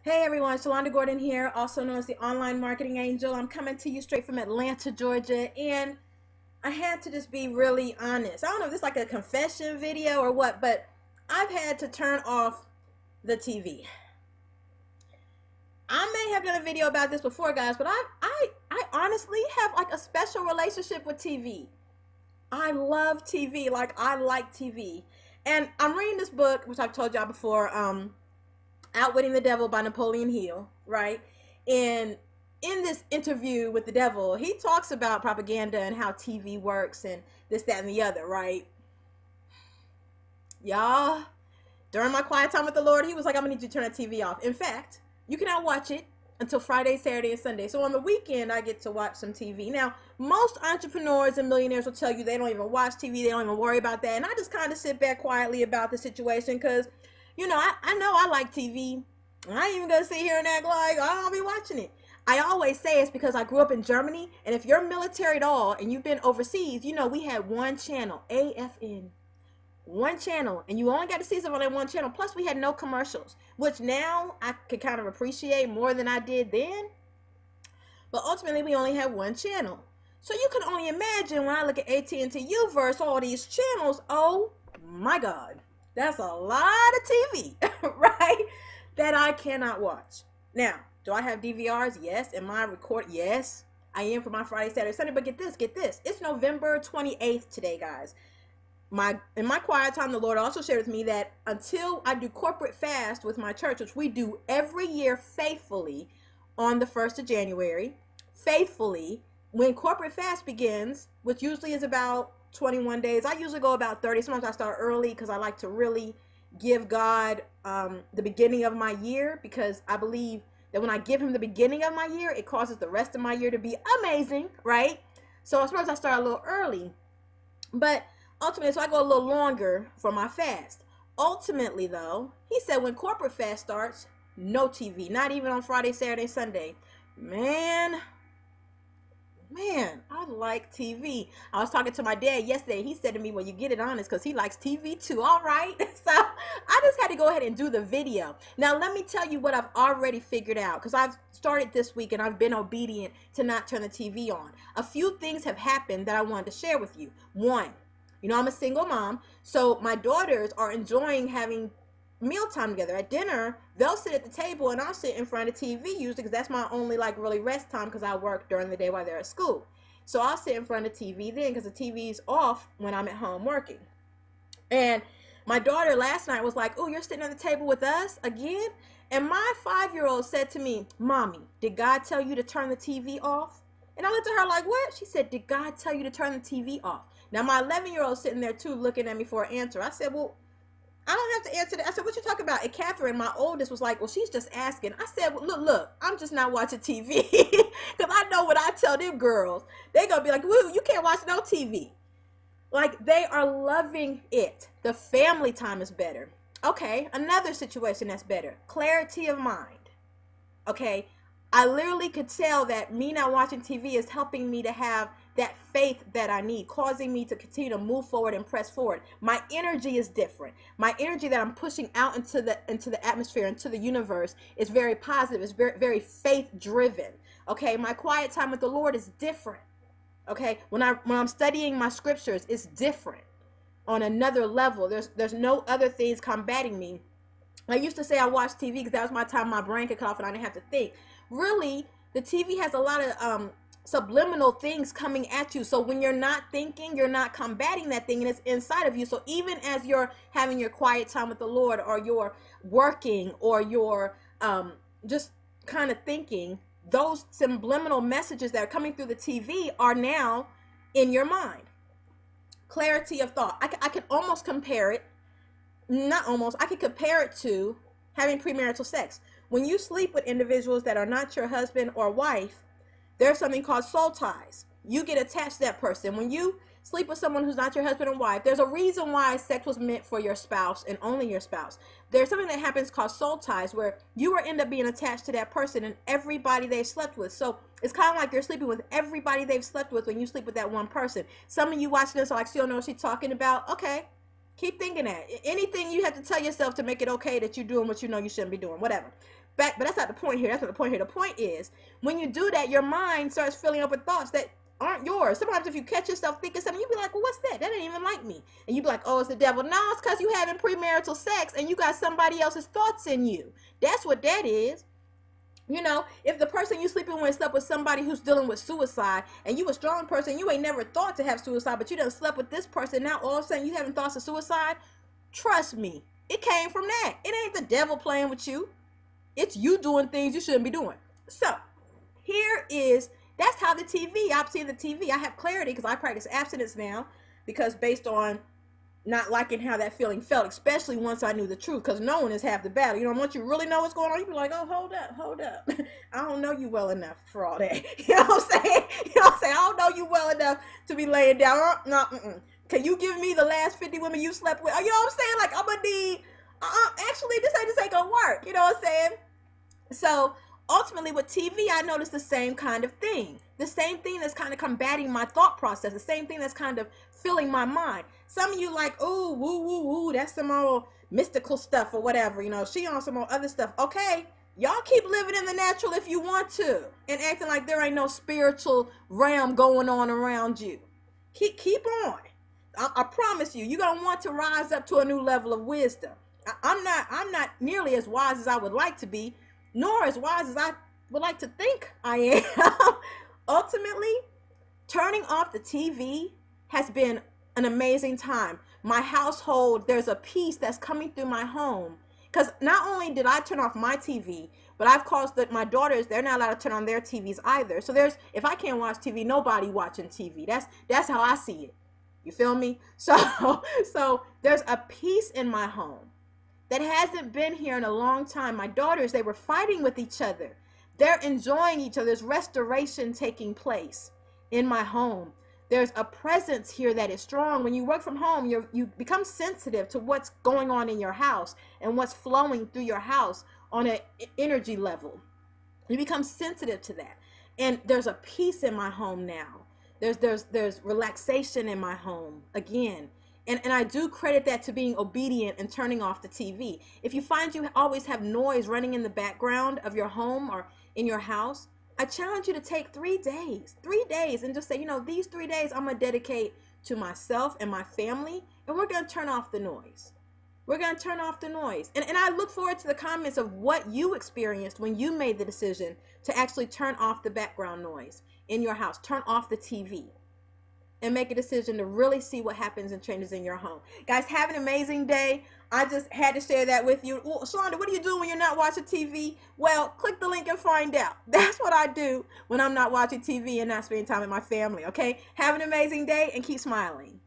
Hey everyone, Shalonda Gordon here, also known as the Online Marketing Angel. I'm coming to you straight from Atlanta, Georgia, and I had to just be really honest. I don't know if this is like a confession video or what, but I've had to turn off the TV. I may have done a video about this before, guys, but I honestly have like a special relationship with TV. I love TV, like I like TV. And I'm reading this book, which I've told y'all before, Outwitting the Devil by Napoleon Hill, right? And in this interview with the devil, he talks about propaganda and how TV works and this, that, and the other, right? Y'all, during my quiet time with the Lord, he was like, I'm gonna need you to turn the TV off. In fact, you cannot watch it until Friday, Saturday, and Sunday. So on the weekend, I get to watch some TV. Now, most entrepreneurs and millionaires will tell you they don't even watch TV, they don't even worry about that. And I just kind of sit back quietly about the situation because I know I like TV. I ain't even gonna sit here and act like I don't be watching it. I always say it's because I grew up in Germany, and if you're military at all and you've been overseas, we had one channel, AFN, one channel, and you only got to see something on that one channel. Plus, we had no commercials, which now I could kind of appreciate more than I did then. But ultimately, we only had one channel, so you can only imagine when I look at AT&T U-verse, all these channels. Oh my God, that's a lot of TV, right? That I cannot watch. Now, do I have DVRs? Yes. Am I record? Yes. I am for my Friday, Saturday, Sunday. But get this. It's November 28th today, guys. In my quiet time, the Lord also shared with me that until I do corporate fast with my church, which we do every year faithfully on the 1st of January, faithfully, when corporate fast begins, which usually is about 21 days, I usually go about 30. Sometimes I start early because I like to really give God the beginning of my year, because I believe that when I give him the beginning of my year, it causes the rest of my year to be amazing, right? So sometimes I start a little early, but ultimately, so I go a little longer for my fast. Ultimately, though, he said when corporate fast starts, no TV, not even on Friday, Saturday, Sunday. Man, I like TV. I was talking to my dad yesterday. He said to me, well, you get it honest because he likes TV too. All right. So I just had to go ahead and do the video. Now, let me tell you what I've already figured out, because I've started this week and I've been obedient to not turn the TV on. A few things have happened that I wanted to share with you. One, I'm a single mom, so my daughters are enjoying having mealtime together. At dinner, they'll sit at the table and I'll sit in front of TV usually, because that's my only really rest time, because I work during the day while they're at school. So I'll sit in front of TV then, because the TV's off when I'm at home working. And my daughter last night was like, oh, you're sitting at the table with us again? And my 5-year-old said to me, Mommy, did God tell you to turn the TV off? And I looked at her like, what? She said, did God tell you to turn the TV off? Now, my 11-year-old sitting there too, looking at me for an answer. I said, well, I don't have to answer that. I said, what you talking about? And Catherine, my oldest, was like, well, she's just asking. I said, well, look, I'm just not watching TV. Because I know what I tell them girls. They going to be like, woo, you can't watch no TV. Like, they are loving it. The family time is better. Okay, another situation that's better. Clarity of mind. Okay, I literally could tell that me not watching TV is helping me to have that faith that I need, causing me to continue to move forward and press forward. My energy is different. My energy that I'm pushing out into the atmosphere, into the universe, is very positive. It's very, very faith driven. Okay, my quiet time with the Lord is different. Okay, when I'm studying my scriptures, it's different on another level. There's no other things combating me. I used to say I watched TV because that was my time my brain could cut off and I didn't have to think. Really, the TV has a lot of subliminal things coming at you. So when you're not thinking, you're not combating that thing, and it's inside of you. So even as you're having your quiet time with the Lord, or you're working, or you're just kind of thinking, those subliminal messages that are coming through the TV are now in your mind. Clarity of thought. I could almost compare it, not almost, I could compare it to having premarital sex. When you sleep with individuals that are not your husband or wife, there's something called soul ties. You get attached to that person. When you sleep with someone who's not your husband or wife, there's a reason why sex was meant for your spouse and only your spouse. There's something that happens called soul ties, where you end up being attached to that person and everybody they've slept with. So it's kind of like you're sleeping with everybody they've slept with when you sleep with that one person. Some of you watching this are like, she don't know what she's talking about. Okay, keep thinking that. Anything you have to tell yourself to make it okay that you're doing what you know you shouldn't be doing, whatever. back, but that's not the point here. That's not the point here. The point is, when you do that, your mind starts filling up with thoughts that aren't yours. Sometimes if you catch yourself thinking something, you be like, well, what's that? That ain't even like me. And you be like, oh, it's the devil. No, it's because you having premarital sex and you got somebody else's thoughts in you. That's what that is. You know, if the person you sleeping with slept with somebody who's dealing with suicide, and you a strong person, you ain't never thought to have suicide, but you done slept with this person, now all of a sudden you having thoughts of suicide, trust me, it came from that. It ain't the devil playing with you. It's you doing things you shouldn't be doing. So, that's how the TV, I'm seeing the TV. I have clarity because I practice abstinence now, because based on not liking how that feeling felt, especially once I knew the truth, because knowing is half the battle. You know, once you really know what's going on, you be like, oh, hold up. I don't know you well enough for all that. You know what I'm saying? You know what I'm saying? I don't know you well enough to be laying down. No, Can you give me the last 50 women you slept with? You know what I'm saying? Like, I'm going to need, actually, this ain't going to work. You know what I'm saying? So, ultimately, with TV, I noticed the same kind of thing. The same thing that's kind of combating my thought process. The same thing that's kind of filling my mind. Some of you like, ooh, woo, woo, woo, that's some old mystical stuff or whatever. You know, she on some more other stuff. Okay, y'all keep living in the natural if you want to, and acting like there ain't no spiritual realm going on around you. Keep on. I promise you, you're going to want to rise up to a new level of wisdom. I'm not nearly as wise as I would like to be, nor as wise as I would like to think I am. Ultimately, turning off the TV has been an amazing time. My household, there's a peace that's coming through my home. Because not only did I turn off my TV, but I've caused that my daughters, they're not allowed to turn on their TVs either. So if I can't watch TV, nobody watching TV. That's how I see it. You feel me? So there's a peace in my home that hasn't been here in a long time. My daughters, they were fighting with each other. They're enjoying each other. There's restoration taking place in my home. There's a presence here that is strong. When you work from home, you become sensitive to what's going on in your house and what's flowing through your house on an energy level. You become sensitive to that. And there's a peace in my home now. There's relaxation in my home again. And I do credit that to being obedient and turning off the TV. If you find you always have noise running in the background of your home or in your house, I challenge you to take 3 days, and just say, these 3 days I'm going to dedicate to myself and my family, and we're going to turn off the noise. We're going to turn off the noise. And I look forward to the comments of what you experienced when you made the decision to actually turn off the background noise in your house, turn off the TV, and make a decision to really see what happens and changes in your home. Guys, have an amazing day. I just had to share that with you. Well, Shalonda, what do you do when you're not watching TV? Well, click the link and find out. That's what I do when I'm not watching TV and not spending time with my family, okay? Have an amazing day and keep smiling.